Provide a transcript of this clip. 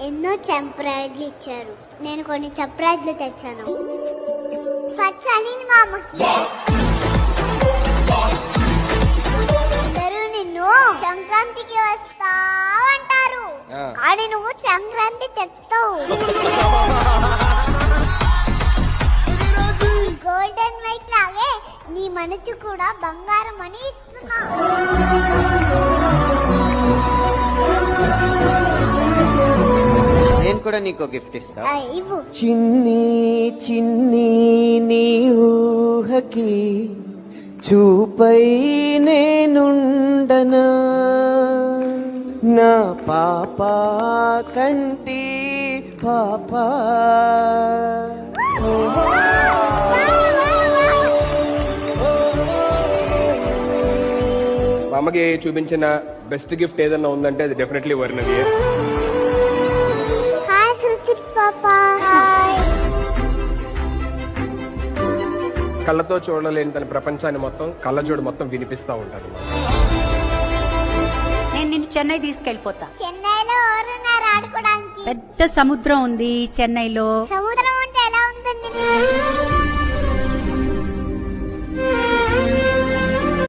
ఎన్నో చంప్రాయిడ్లు ఇచ్చారు. నేను కొన్ని చంప్రాయిడ్లు తెచ్చాను. ఫస్ట్ అనిల్ మామకి. అందరూ నిన్ను సంక్రాంతికి వస్తా అంటారు, కానీ నువ్వు సంక్రాంతి తెస్తావు. గోల్డెన్ వైట్ లాగే నీ మనసు కూడా బంగారం అని ఇస్తున్నా. నేను కూడా నీకు గిఫ్ట్ ఇస్తా. ఇవ్వు. చిన్ని చిన్ని నీ ఊహకి చూపై నేనుండనా, నా పాప కంటి పాప. మా అమ్మకి చూపించిన బెస్ట్ గిఫ్ట్ ఏదన్నా ఉందంటే అది డెఫినెట్లీ వర్ణవి. హాయ్ సుచిత్ పాపా. కళ్ళతో చూడలేని తన ప్రపంచాన్ని మొత్తం కళ్ళజోడు మొత్తం వినిపిస్తా ఉంటారు. నేను నిన్ను చెన్నై తీసుకెళ్ళిపోతా. చెన్నైలో ఎవరున్నారు ఆడుకోవడానికి? పెద్ద సముద్రం ఉంది చెన్నైలో. సముద్రం అంటే ఎలా ఉంటుంది?